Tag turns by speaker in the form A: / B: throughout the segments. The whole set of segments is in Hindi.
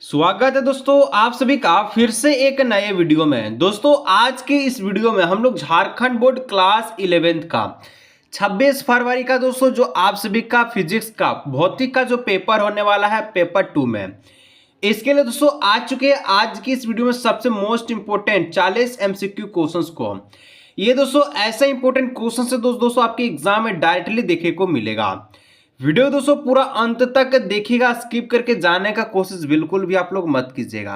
A: स्वागत है दोस्तों आप सभी का फिर से एक नए वीडियो में। दोस्तों आज के इस वीडियो में हम लोग झारखंड बोर्ड क्लास 11th का 26 फरवरी का दोस्तों जो आप सभी का फिजिक्स का भौतिक का जो पेपर होने वाला है पेपर 2 में, इसके लिए दोस्तों आ चुके हैं आज की इस वीडियो में सबसे मोस्ट इंपोर्टेंट 40 एमसीक्यू क्वेश्चंस को। ये दोस्तों ऐसा इंपोर्टेंट क्वेश्चन है दोस्तों आपके एग्जाम में डायरेक्टली देखने को मिलेगा। वीडियो दोस्तों पूरा अंत तक देखिएगा, स्किप करके जाने का कोशिश बिल्कुल भी आप लोग मत कीजिएगा,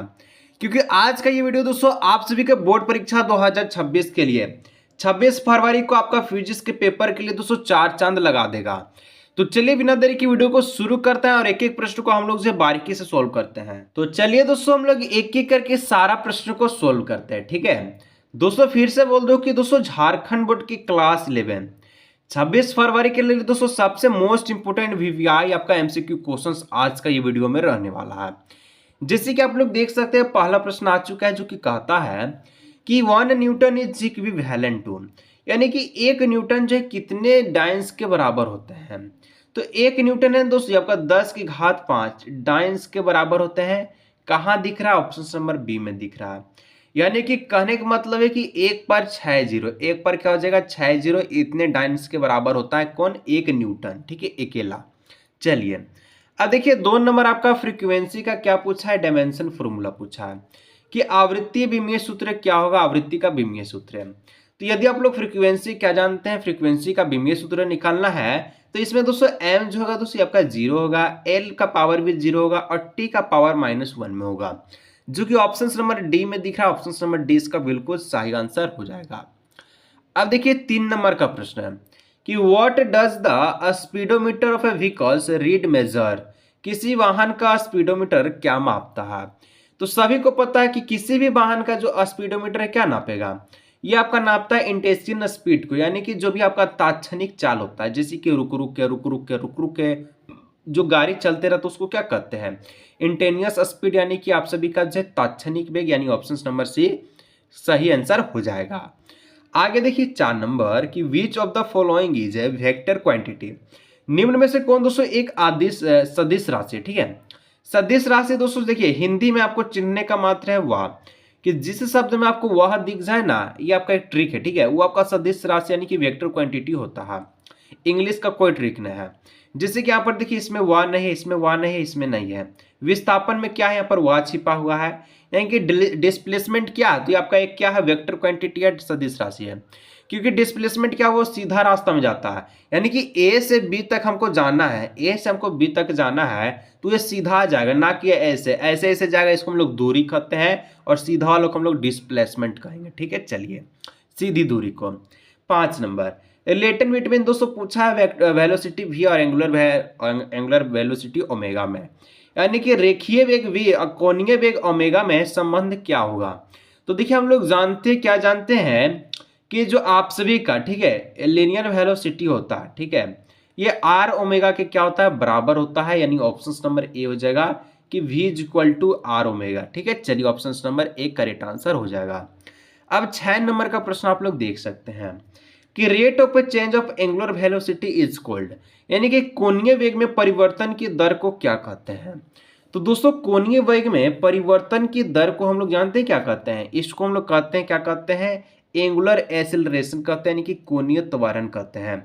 A: क्योंकि आज का ये वीडियो दोस्तों आप सभी के बोर्ड परीक्षा 2026 के लिए 26 फरवरी को आपका फिजिक्स के पेपर के लिए दोस्तों चार चांद लगा देगा। तो चलिए बिना देरी की वीडियो को शुरू करते हैं और एक एक प्रश्न को हम लोग से बारीकी से सोल्व करते हैं। तो चलिए दोस्तों हम लोग एक एक करके सारा प्रश्न को सोल्व करते हैं, ठीक है। दोस्तों फिर से बोल दो कि दोस्तों झारखंड बोर्ड की क्लास 11 26 फरवरी के लिए दोस्तों सबसे मोस्ट इंपोर्टेंट वीवीआई आपका एमसीक्यू क्वेश्चंस आज का ये वीडियो में रहने वाला है। जैसे कि आप लोग देख सकते हैं पहला प्रश्न आ चुका है जो कि कहता है कि 1 न्यूटन इज इक्विवेलेंट टू, यानी कि 1 न्यूटन जो है कितने डाइन्स के बराबर होते हैं। तो 1 न्यूटन है दोस्तों आपका 10 की घात 5 डाइन्स के बराबर होते हैं। कहाँ दिख रहा है? ऑप्शन नंबर बी में दिख रहा है। यानी कि कहने का मतलब है कि 1 पर 6 जीरो, 1 पर क्या हो जाएगा 6 जीरो, इतने डाइन्स के बराबर होता है कौन? 1 न्यूटन, ठीक है, अकेला। चलिए अब देखिए 2 नंबर आपका फ्रीक्वेंसी का क्या पूछा है? डायमेंशन फॉर्मूला पूछा है कि आवृत्ति विमीय सूत्र क्या होगा? आवृत्ति का विमीय सूत्र है। तो यदि आप लोग फ्रीक्वेंसी क्या जानते हैं, फ्रीक्वेंसी का विमीय सूत्र निकालना है तो इसमें दोस्तों एम जो होगा दोस्तों आपका 0 होगा, एल का पावर भी 0 होगा और टी का पावर -1 में होगा, जो कि ऑप्शन नंबर डी में दिख रहा है। ऑप्शन नंबर डी इसका बिल्कुल सही आंसर हो जाएगा। अब देखिए 3 नंबर का प्रश्न है कि what does the speedometer of a vehicles read measure, किसी वाहन का स्पीडोमीटर क्या मापता है? तो सभी को पता है कि किसी भी वाहन का जो स्पीडोमीटर है क्या नापेगा? ये आपका नापता है इंटेंसिव स्पीड को, यानी कि जो भी आपका तात्क्षणिक चाल होता है, जैसे कि रुक रुक के रुक रुक के रुक रुक के जो गाड़ी चलते रहता है उसको क्या कहते हैं? इंटेनियस स्पीड, यानी कि आप सभी का जो है तात्क्षणिक वेग, यानी ऑप्शन नंबर सी सही आंसर हो जाएगा। आगे देखिए 4 नंबर कि which of the following is a vector quantity, निम्न में से कौन दोस्तों एक आदिश सदिश राशि, ठीक है। सदिश राशि दोस्तों देखिए हिंदी में आपको चिन्हने का मात्र है वह, कि जिस शब्द में आपको वह दिख जाए ना, ये आपका एक ट्रिक है, ठीक है, वो आपका सदिश राशि यानी कि वेक्टर क्वांटिटी होता है। इंग्लिश का कोई ट्रिक नहीं है। जैसे कि यहाँ पर देखिए इसमें वाह नहीं है, इसमें वाह नहीं है, इसमें नहीं है। विस्थापन में क्या है? यहाँ पर वाह छिपा हुआ है, यानी कि डिस्प्लेसमेंट क्या है? तो आपका एक क्या है? वेक्टर क्वांटिटी या सदिश राशि है, क्योंकि डिस्प्लेसमेंट क्या वो सीधा रास्ता में जाता है, यानी कि ए से बी तक हमको जाना है, ए से हमको बी तक जाना है तो ये सीधा जाएगा, ना कि ऐसे ऐसे ऐसे जाएगा। इसको हम लोग दूरी कहते हैं और सीधा वालों को हम लोग डिस्प्लेसमेंट कहेंगे, ठीक है। चलिए सीधी दूरी को। 5 नंबर रिलेशन बिटवीन दोस्तों पूछा है वेलोसिटी v और एंगुलर वेलोसिटी ओमेगा में, यानी कि रेखीय वेग v और कोणीय वेग ओमेगा में संबंध क्या होगा? तो देखिए हम लोग क्या जानते हैं कि जो आप सभी का, ठीक है, लीनियर वेलोसिटी होता है, ठीक है, ये r ओमेगा के क्या होता है? बराबर होता है, यानी ऑप्शन नंबर ए हो जाएगा कि v is equal to r omega, ठीक है। चलिए option number A correct answer हो जाएगा। अब 6 नंबर का प्रश्न आप लोग देख सकते हैं कि rate of change of angular velocity is called, यानी कि कोणीय वेग में परिवर्तन की दर को क्या कहते हैं? तो दोस्तों कोणीय वेग में परिवर्तन की दर को हम लोग जानते हैं क्या कहते हैं? इसको हम लोग कहते हैं, क्या कहते हैं? एंगुलर एक्सेलरेशन कहते हैं, यानी कि कोणीय त्वरण कहते हैं।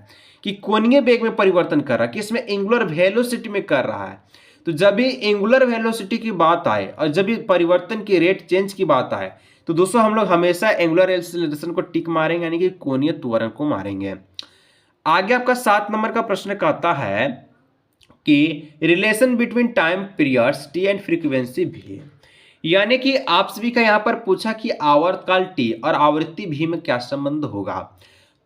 A: कि कोणीय वेग में परिवर्तन कर रहा है, किसमें? एंगुलर वेलोसिटी में कर रहा है। तो जब भी एंगुलर वेलोसिटी की बात आए और जब भी परिवर्तन की रेट चेंज की बात आए तो दोस्तों हम लोग हमेशा एंगुलर एक्सेलरेशन को टिक मारेंगे, यानी कि कोणीय त्वरण को मारेंगे। आगे आपका 7 नंबर का प्रश्न कहता है कि relation between time periods T and frequency भी, यानी कि आप सभी का यहाँ पर पूछा कि आवर्तकाल टी और आवृत्ति भी में क्या संबंध होगा।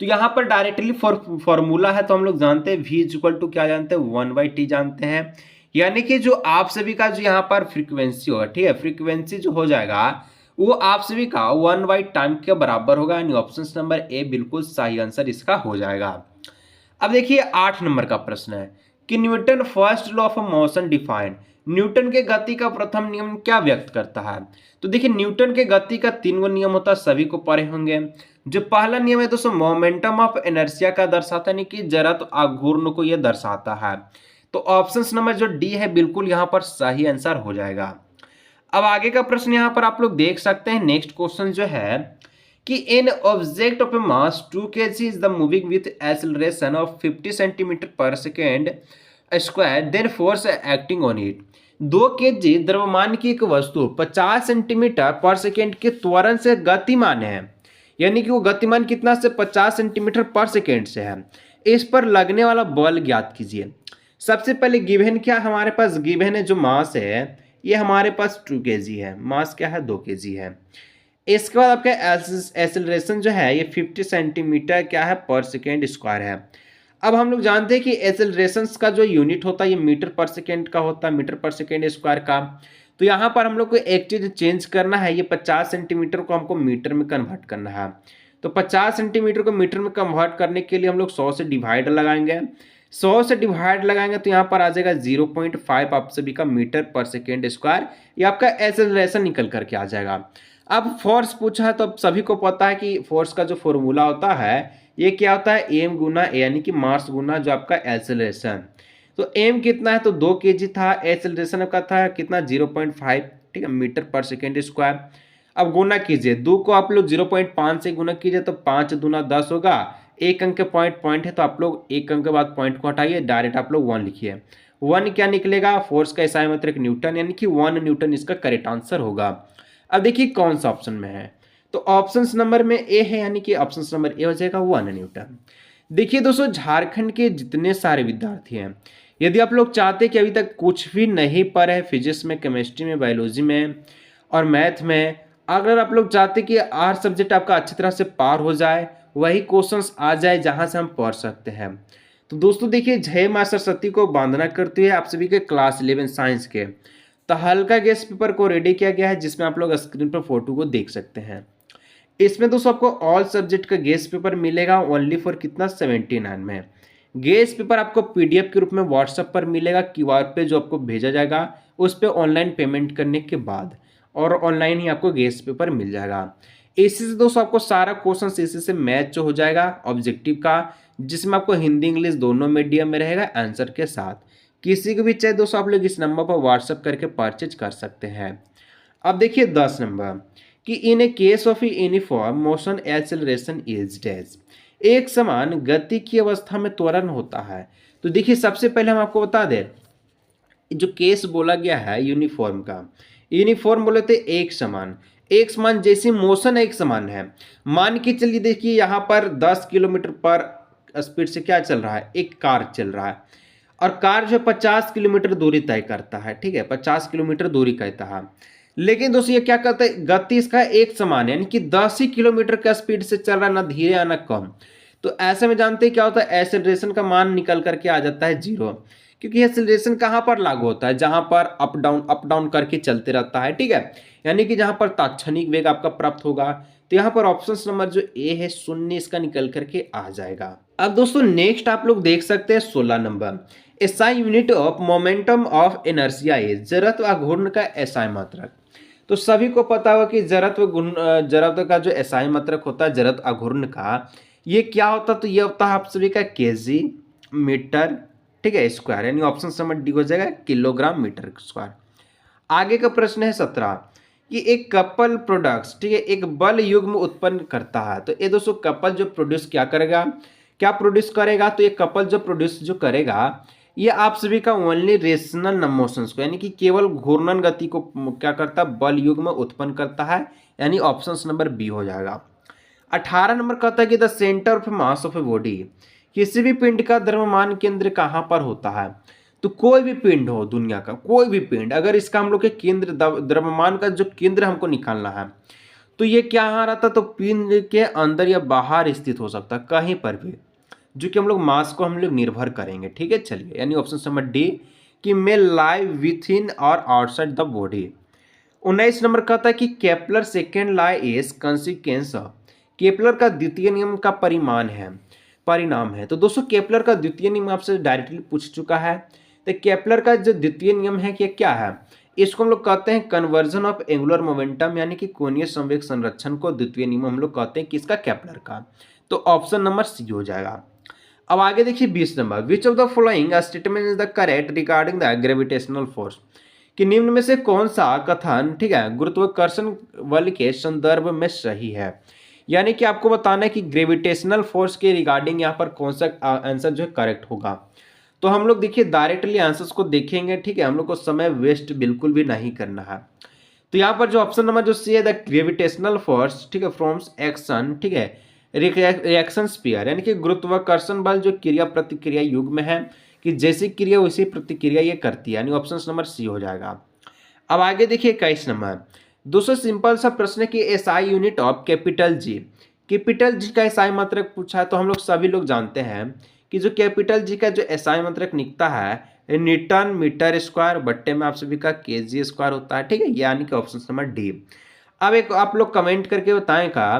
A: तो यहाँ पर डायरेक्टली फॉर्मूला है, तो हम लोग जानते हैं v इक्वल टू क्या जानते हैं? 1/t जानते हैं, यानी कि जो आप सभी का जो यहाँ पर फ्रीक्वेंसी होगा, ठीक है, फ्रीक्वेंसी जो हो जाएगा वो आप सभी का 1/टाइम के बराबर होगा, यानी ऑप्शन नंबर ए बिल्कुल सही आंसर इसका हो जाएगा। अब देखिए 8 नंबर का प्रश्न है कि Newton first law of motion defined, Newton के गति का प्रथम नियम क्या व्यक्त करता है? तो देखिए न्यूटन के गति का 3 गो नियम होता है, सभी को पढ़े होंगे। जो पहला नियम है दोस्तों मोमेंटम ऑफ इनर्शिया का दर्शाता है, यानी कि जड़त्व आघूर्ण को यह दर्शाता है। तो ऑप्शन नंबर जो डी है बिल्कुल यहाँ पर सही आंसर हो जाएगा। अब आगे का प्रश्न यहाँ पर आप लोग देख सकते हैं। नेक्स्ट क्वेश्चन जो है कि an object of a mass 2 kg is the moving with acceleration of 50 centimetre per second square then force acting on it. 2 kg द्रव्यमान की एक वस्तु 50 सेंटीमीटर पर सेकेंड के त्वरण से गतिमान है, यानी कि वो गतिमान कितना से 50 सेंटीमीटर पर सेकेंड से है। इस पर लगने वाला बल ज्ञात कीजिए। सबसे पहले गिवन क्या हमारे पास गिवन है, जो मास है ये हमारे पास 2 kg है, मास क्या है 2 kg है। इसके बाद आपका एक्सेलरेशन जो है ये 50 सेंटीमीटर क्या है पर सेकेंड स्क्वायर है। अब हम लोग जानते हैं कि एक्सेलरेशन का जो यूनिट होता है ये मीटर पर सेकेंड का होता है, मीटर पर सेकेंड स्क्वायर का। तो यहाँ पर हम लोग को एक चीज चेंज करना है, ये 50 सेंटीमीटर को हमको मीटर में कन्वर्ट करना है। तो 50 सेंटीमीटर को मीटर में कन्वर्ट करने के लिए हम लोग 100 से डिवाइड लगाएंगे। 100 से डिवाइड लगाएंगे तो यहाँ पर आ जाएगा 0.5 आप सभी का मीटर पर सेकेंड स्क्वायर, ये आपका एक्सेलरेशन निकल करके आ जाएगा। अब फोर्स पूछा है तो अब सभी को पता है कि फोर्स का जो फॉर्मूला होता है ये क्या होता है, एम गुना ए, यानी कि मास गुना जो आपका एक्सेलरेशन। तो एम कितना है तो 2 kg था, एक्सेलरेशन का था कितना 0.5, ठीक है, मीटर पर सेकेंड स्क्वायर। अब गुना कीजिए, 2 को आप लोग 0.5 से गुना कीजिए तो 5 दूना 10 होगा। एक अंक के पॉइंट है तो आप लोग एक अंक के बाद पॉइंट को हटाइए, डायरेक्ट आप लोग 1 लिखिए। 1 क्या निकलेगा, फोर्स का SI मात्रक न्यूटन, यानी कि 1 न्यूटन इसका करेक्ट आंसर होगा। अब देखिए कौन सा ऑप्शन में है, तो ऑप्शन नंबर में ए है, यानी कि ऑप्शन नंबर ए हो जाएगा 1 न्यूटन। देखिए दोस्तों, झारखंड के जितने सारे विद्यार्थी हैं, यदि आप लोग चाहते कि अभी तक कुछ भी नहीं पढ़े फिजिक्स में, केमिस्ट्री में, बायोलॉजी में और मैथ में, अगर आप लोग चाहते कि हर सब्जेक्ट आपका अच्छी तरह से पार हो जाए, वही क्वेश्चंस आ जाए जहां से हम पढ़ सकते हैं, तो दोस्तों देखिए जय मां सरस्वती को वंदना करते हुए आप सभी के क्लास 11 साइंस के तो हल्का गेस्ट पेपर को रेडी किया गया है, जिसमें आप लोग स्क्रीन पर फोटो को देख सकते हैं। इसमें दोस्तों आपको ऑल सब्जेक्ट का गेस्ट पेपर मिलेगा ओनली फॉर कितना 79 में। गेस्ट पेपर आपको पीडीएफ के रूप में व्हाट्सएप पर मिलेगा, क्यूआर पे जो आपको भेजा जाएगा उस पर ऑनलाइन पेमेंट करने के बाद, और ऑनलाइन ही आपको गेस्ट पेपर मिल जाएगा। इसी से दोस्तों आपको सारा क्वेश्चन इसी से मैच हो जाएगा ऑब्जेक्टिव का, जिसमें आपको हिंदी इंग्लिश दोनों मीडियम में रहेगा आंसर के साथ। किसी को भी चाहे दोस्तों आप लोग इस नंबर पर व्हाट्सएप करके परचेज कर सकते हैं। अब देखिए 10 नंबर कि in a case of uniform motion acceleration is dash, एक समान गति की अवस्था में त्वरण होता है। तो देखिए सबसे पहले हम आपको बता दें, जो केस बोला गया है यूनिफॉर्म का, यूनिफॉर्म बोले थे एक समान, एक समान जैसे मोशन एक समान है। मान के चलिए देखिए यहाँ पर 10 किलोमीटर पर स्पीड से क्या चल रहा है, एक कार चल रहा है, और कार जो 50 किलोमीटर दूरी तय करता है, ठीक है, 50 किलोमीटर दूरी कहता है। लेकिन दोस्तों ये क्या करता है, गति इसका एक समान है, यानी कि 10 ही किलोमीटर का स्पीड से चल रहा है, ना धीरे या ना कम। तो ऐसे में जानते हैं क्या होता है, एक्सेलरेशन का मान निकल करके आ जाता है 0, क्योंकि एक्सेलरेशन कहाँ पर लागू होता है, जहां पर अप डाउन करके चलते रहता है, ठीक है, यानी कि जहां पर तात्क्षणिक वेग आपका प्राप्त होगा। तो यहाँ पर ऑप्शन नंबर जो ए है 0 इसका निकल करके आ जाएगा। अब दोस्तों नेक्स्ट आप लोग देख सकते हैं 16 number, SI unit of momentum of inertia is, जड़त्व आघूर्ण का एसआई मात्रक। तो सभी को पता होगा कि जड़त्व का जो एसआई मात्रक होता है जड़त्व आघूर्ण का, ये क्या होता है, तो ये होता है आप सभी का केजी मीटर, ठीक है, स्क्वायर, यानी ऑप्शन नंबर डी हो जाएगा किलोग्राम मीटर स्क्वायर। आगे का प्रश्न है 17 कि एक कपल प्रोडक्ट्स, ठीक है, एक बल युग्म उत्पन्न करता है। तो ये दोस्तों कपल जो प्रोड्यूस क्या करेगा, तो ये कपल जो प्रोड्यूस जो करेगा, ये आप सभी का ओनली रेशनल मोशंस को, यानी कि केवल घूर्णन गति को क्या करता है, बल युग्म उत्पन्न करता है, यानी ऑप्शन नंबर बी हो जाएगा। 18 नंबर कहता है कि the centre of mass of a body, किसी भी पिंड का द्रव्यमान केंद्र कहाँ पर होता है। तो कोई भी पिंड हो दुनिया का, कोई भी पिंड, अगर इसका हम लोग के केंद्र द्रव्यमान का जो केंद्र हमको निकालना है, तो ये क्या यहाँ रहता, तो पिंड के अंदर या बाहर स्थित हो सकता है, कहीं पर भी, जो कि हम लोग मास को हम लोग निर्भर करेंगे, ठीक है। चलिए, यानी ऑप्शन नंबर डी कि मे लाई विथ इन और आउटसाइड द बॉडी। 19 नंबर कहता है कि Kepler second La is consequence, Kepler का द्वितीय नियम का परिणाम है। तो दोस्तों केपलर का द्वितीय नियम आपसे डायरेक्टली पूछ चुका है। तो केपलर का जो द्वितीय नियम है कि क्या है, इसको हम लोग कहते हैं कन्वर्जन ऑफ एंगुलर मोमेंटम, यानी कि कोणीय संवेग संरक्षण को द्वितीय नियम हम लोग कहते हैं किसका, केपलर का। तो ऑप्शन नंबर सी हो जाएगा। अब आगे देखिए 20 number, which of the following statement is the correct regarding the gravitational force, कि निम्न में से कौन सा कथन, ठीक है, गुरुत्वाकर्षण बल के संदर्भ में सही है। यानी कि आपको बताना है कि ग्रेविटेशनल फोर्स के रिगार्डिंग यहाँ पर कौन सा आंसर जो है करेक्ट होगा। तो हम लोग देखिए डायरेक्टली आंसर्स को देखेंगे, ठीक है, हम लोग को समय वेस्ट बिल्कुल भी नहीं करना है। तो यहाँ पर जो ऑप्शन नंबर जो सी है, द ग्रेविटेशनल फोर्स, ठीक है, फ्रॉम्स एक्शन, ठीक है, रिएक्शन स्पीयर, यानी कि गुरुत्वाकर्षण बल जो क्रिया प्रतिक्रिया युग में है, कि जैसी क्रिया वैसी प्रतिक्रिया ये करती है, यानी ऑप्शन नंबर सी हो जाएगा। अब आगे देखिए 21 नंबर, दोस्तों सिंपल सा प्रश्न है कि SI unit of capital G, capital G का एसआई मात्रक पूछा है। तो हम लोग सभी लोग जानते हैं कि जो कैपिटल जी का जो एसआई मात्रक निकलता है न्यूटन मीटर स्क्वायर बट्टे में आप सभी का केजी स्क्वायर होता है, ठीक है, यानी कि ऑप्शन नंबर डी। अब एक आप लोग कमेंट करके बताएगा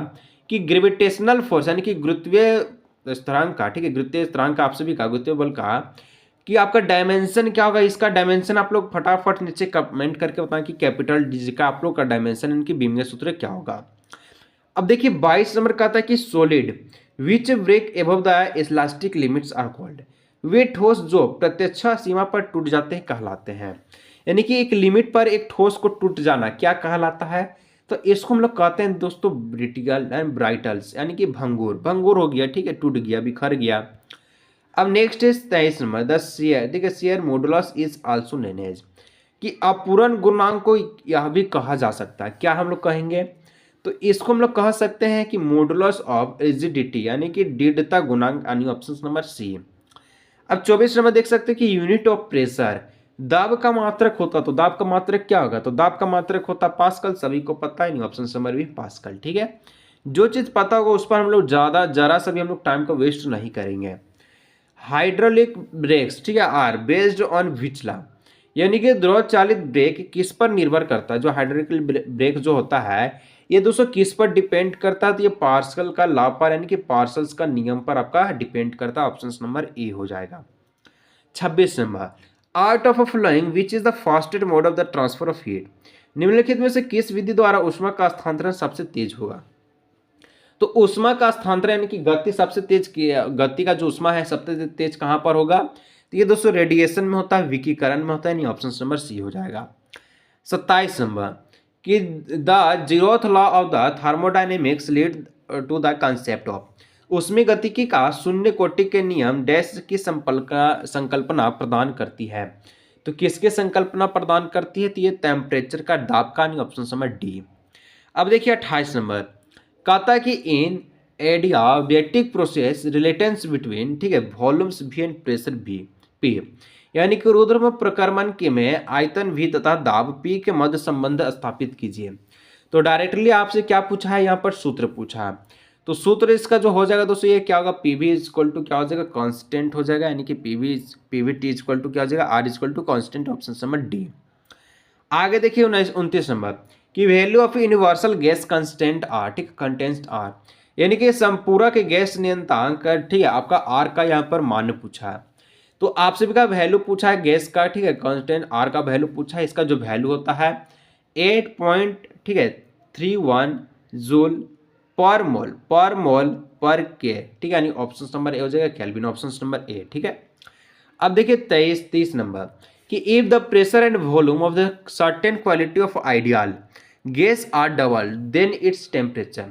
A: कि ग्रेविटेशनल फोर्स यानी कि गुरुत्वीय स्थिरांक का, ठीक है, गुरुत्वीय स्थिरांक का आप सभी का गुरुत्वीय बल का कि आपका डायमेंशन क्या होगा। इसका डायमेंशन आप लोग फटाफट नीचे कमेंट करके बताएं कि कैपिटल डी का आप लोग का डायमेंशन इनकी बीमगत सूत्र क्या होगा। अब देखिए 22 नंबर का आता है कि solid which break above the elastic limits are called, वे ठोस जो प्रत्यक्ष सीमा पर टूट जाते हैं कहलाते हैं। यानी कि एक लिमिट पर एक ठोस को टूट जाना क्या कहलाता है, तो इसको हम लोग कहते हैं दोस्तों ब्रिटिकल एंड ब्राइटल्स, यानी कि भंगुर, भंगुर हो गया, ठीक है, टूट गया, बिखर गया। अब next is 23 number, the shear, देखिए shear modulus is also known as, कि अपूर्ण गुणांक को यह भी कहा जा सकता है, क्या हम लोग कहेंगे, तो इसको हम लोग कह सकते हैं कि मॉडुलस ऑफ रिजिडिटी, यानी कि दृढ़ता गुणांक, यानी ऑप्शन नंबर सी। अब 24 नंबर देख सकते हैं कि यूनिट ऑफ प्रेशर, दाब का मात्रक होता, तो दाब का मात्रक क्या होगा, तो दाब का मात्रक होता पास्कल, सभी को पता है, नहीं ऑप्शन नंबर भी पास्कल, ठीक है। जो चीज पता होगा उस पर हम लोग जरा सा भी हम लोग टाइम को वेस्ट नहीं करेंगे। हाइड्रोलिक ब्रेक्स, ठीक है, are based on which law, यानी कि द्रव चालित ब्रेक किस पर निर्भर करता है। जो हाइड्रोलिक ब्रेक जो होता है ये दोस्तों किस पर डिपेंड करता है, तो ये पार्सल का लॉ पर, यानी कि पार्सल्स का नियम पर आपका डिपेंड करता है, ऑप्शन नंबर ए हो जाएगा। 26 number, out of following which is the fastest mode of the transfer of heat, निम्नलिखित में से किस विधि द्वारा ऊष्मा का स्थानांतरण सबसे तेज होगा। तो ऊष्मा का स्थानांतरण यानी कि गति सबसे तेज, गति का जो ऊष्मा है सबसे तेज कहां पर होगा, तो ये दोस्तों रेडिएशन में होता है, विकिरण में होता है, नहीं ऑप्शन नंबर सी हो जाएगा। 27 नंबर कि the zeroth law of the thermodynamics lead to the concept of, ऊष्मीय गतिकी का शून्य कोटि के नियम डैश की संकल्पना प्रदान करती है। तो किसके संकल्पना प्रदान करती है, तो ये टेम्परेचर का, दाब का, नहीं ऑप्शन नंबर डी। अब देखिए 28 नंबर कहता है कि इन एडियाबैटिक प्रोसेस रिलेटेंस बिटवीन, ठीक है, वॉल्यूम्स भी एंड प्रेशर भी पी, यानी कि रुद्र प्रक्रमण के में आयतन भी तथा दाब पी के मध्य संबंध स्थापित कीजिए। तो डायरेक्टली आपसे क्या पूछा है, यहाँ पर सूत्र पूछा है। तो सूत्र इसका जो हो जाएगा दोस्तों ये क्या होगा, पीवी इज इक्वल टू क्या हो जाएगा, कांस्टेंट हो जाएगा, यानी कि पीवीटी इज इक्वल टू क्या हो जाएगा, R is equal to constant, option number D. आगे देखिए 29 नंबर कि value of universal gas constant R, ठीक, कंटेंट आर, यानी कि संपूरक गैस नियतांक, ठीक है, आपका आर का यहाँ पर मान पूछा है। तो आप सभी का वैल्यू पूछा है गैस का, ठीक है, कांस्टेंट आर का वैल्यू पूछा है। इसका जो वैल्यू होता है 8.31 जूल पर मोल पर के, ठीक है, यानी ऑप्शन नंबर ए हो जाएगा केल्विन, ऑप्शन नंबर ए, ठीक है। अब देखिए 30 नंबर कि if the pressure and volume of the certain quality of ideal gas are double then its temperature,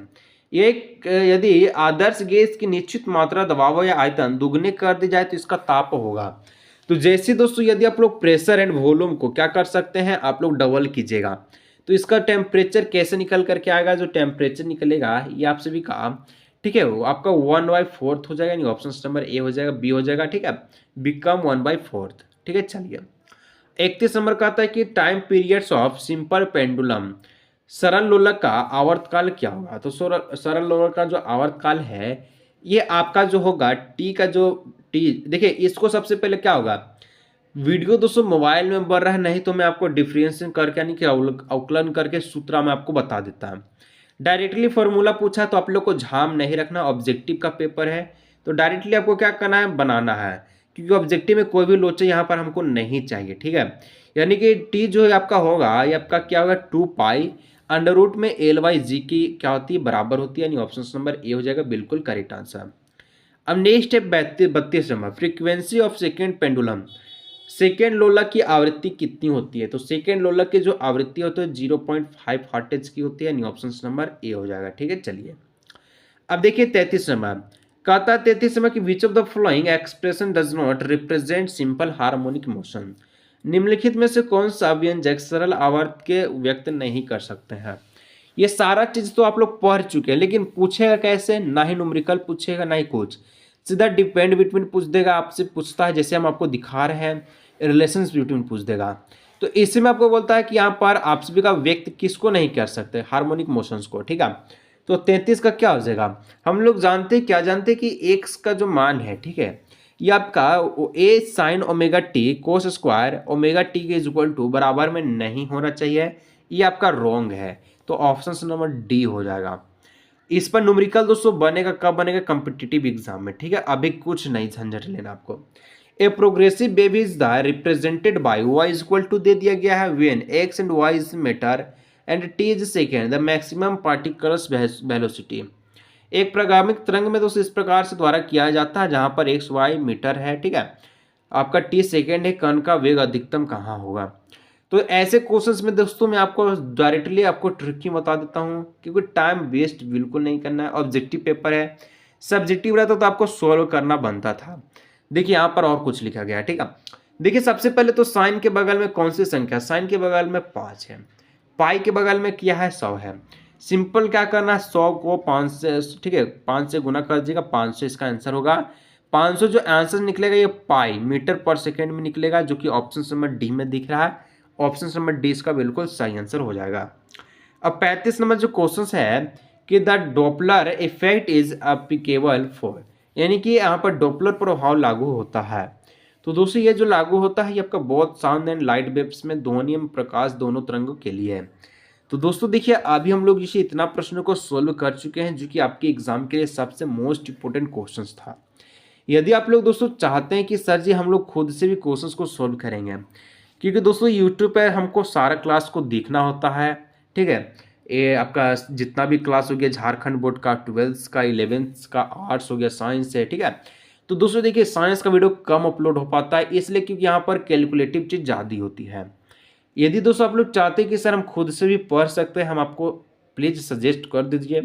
A: एक यदि आदर्श गैस की निश्चित मात्रा, दबाव या आयतन दुगने कर दी जाए तो इसका ताप होगा। तो जैसे दोस्तों यदि आप लोग प्रेशर एंड वॉल्यूम को क्या कर सकते हैं, आप लोग डबल कीजिएगा तो इसका टेम्परेचर कैसे निकल करके आएगा, जो टेम्परेचर निकलेगा ये आप सभी का, ठीक है, वो आपका 1/4 हो जाएगा, यानी ऑप्शन नंबर ए हो जाएगा, बी हो जाएगा, ठीक है, बिकम 1/4, ठीक है। चलिए 31 नंबर का आता है कि time periods of simple pendulum, सरल लोलक का आवर्तकाल क्या होगा। तो सरल लोलक का जो आवर्तकाल है ये आपका जो होगा टी का जो टी, देखिए इसको सबसे पहले क्या होगा, वीडियो दोस्तों मोबाइल में बढ़ रहा है, नहीं तो मैं आपको डिफरेंशिएशन करके यानी कि अवकलन करके सूत्र में आपको बता देता हूँ। डायरेक्टली फॉर्मूला पूछा तो आप लोग को झाम नहीं रखना, ऑब्जेक्टिव का पेपर है तो डायरेक्टली आपको क्या करना है, बनाना है, क्योंकि ऑब्जेक्टिव में कोई भी लोचे यहाँ पर हमको नहीं चाहिए, ठीक है। यानी कि टी जो है आपका होगा ये आपका क्या होगा 2 अंडर रूट में L/G की क्या होती है, बराबर होती है, यानी ऑप्शन नंबर ए हो जाएगा बिल्कुल करेक्ट आंसर। अब नेक्स्ट है 32 number frequency of second pendulum, second लोलक की आवृत्ति कितनी होती है? तो सेकेंड लोलक की जो आवृत्ति होती है 0.5 हर्ट्ज की होती है, यानी ऑप्शन नंबर ए हो जाएगा। ठीक है, चलिए अब देखिए 33 नंबर। कहता है 33 नंबर की which of the following expression does not represent simple harmonic motion. निम्नलिखित में से कौन सा व्यंजक सरल आवर्त के व्यक्त नहीं कर सकते हैं? ये सारा चीज तो आप लोग पढ़ चुके हैं, लेकिन पूछेगा कैसे? ना ही न्यूमेरिकल पूछेगा ना ही कुछ, सीधा डिपेंड बिटवीन पूछ देगा। आपसे पूछता है जैसे हम आपको दिखा रहे हैं, रिलेशन बिटवीन पूछ देगा। तो इसी में आपको बोलता है कि यहाँ पर आप सभी का व्यक्त किसको नहीं कर सकते? हार्मोनिक मोशंस को। ठीक है, तो 33 का क्या हो जाएगा? हम लोग जानते क्या जानते कि एक्स का जो मान है, ठीक है, ये आपका A sine omega T cos square omega T के इक्वल टू बराबर में नहीं होना चाहिए, ये आपका रॉन्ग है। तो ऑप्शन नंबर डी हो जाएगा। इस पर न्यूमेरिकल दोस्तों बनेगा कब? बनेगा कॉम्पिटिटिव एग्जाम में। ठीक है, अभी कुछ नहीं झंझट लेना आपको। A progressive wave is the represented by y equal to दे दिया गया है when x and y is metre and t is second the maximum particles velocity. एक प्रगामिक तरंग में दोस्तों इस प्रकार से द्वारा किया जाता है जहां पर x y मीटर है, ठीक है, आपका t सेकेंड है, कण का वेग अधिकतम कहाँ होगा? तो ऐसे क्वेश्चंस में दोस्तों मैं आपको डायरेक्टली आपको ट्रिक बता देता हूं, क्योंकि टाइम वेस्ट बिल्कुल नहीं करना है। ऑब्जेक्टिव पेपर है, सब्जेक्टिव रहता तो आपको सोल्व करना बनता था। देखिए यहाँ पर और कुछ लिखा गया है। ठीक है, देखिए सबसे पहले तो साइन के बगल में कौन सी संख्या? साइन के बगल में 5 है, पाई के बगल में क्या है? 100 है। सिंपल क्या करना है? 100 को 5 से, ठीक है, 5 से गुना कर दीजिएगा, 500 इसका आंसर होगा। 500 जो आंसर निकलेगा ये पाई मीटर पर सेकेंड में निकलेगा, जो कि ऑप्शन नंबर डी में दिख रहा है। ऑप्शन नंबर डी इसका बिल्कुल सही आंसर हो जाएगा। अब 35 नंबर जो क्वेश्चन है कि the Doppler effect is applicable for, यानी कि यहाँ पर डॉपलर प्रभाव लागू होता है। तो दोस्तों ये जो लागू होता है ये आपका बहुत साउंड एंड लाइट वेव्स में ध्वनि एवं प्रकाश दोनों तरंगों के लिए है। तो दोस्तों देखिए अभी हम लोग जैसे इतना प्रश्नों को सोल्व कर चुके हैं, जो कि आपके एग्जाम के लिए सबसे मोस्ट इंपोर्टेंट क्वेश्चन था। यदि आप लोग दोस्तों चाहते हैं कि सर जी हम लोग खुद से भी क्वेश्चंस को सोल्व करेंगे, क्योंकि दोस्तों यूट्यूब पर हमको सारा क्लास को देखना होता है। ठीक है, ये आपका जितना भी क्लास हो गया झारखंड बोर्ड का, 12th का, 11th का, आर्ट्स हो गया, साइंस है, ठीक है। तो दोस्तों देखिए साइंस का वीडियो कम अपलोड हो पाता है, इसलिए क्योंकि यहाँ पर कैलकुलेटिव चीज़ ज़्यादा होती है। यदि दोस्तों आप लोग चाहते हैं कि सर हम खुद से भी पढ़ सकते हैं, हम आपको प्लीज़ सजेस्ट कर दीजिए।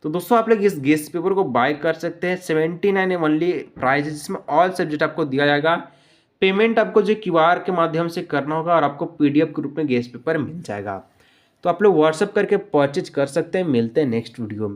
A: तो दोस्तों आप लोग इस गेस्ट पेपर को बाय कर सकते हैं, 79 ओनली प्राइस है, जिसमें ऑल सब्जेक्ट आपको दिया जाएगा। पेमेंट आपको जो QR के माध्यम से करना होगा और आपको PDF के रूप में गेस्ट पेपर मिल जाएगा। तो आप लोग व्हाट्सअप करके परचेज कर सकते हैं। मिलते हैं नेक्स्ट वीडियो में।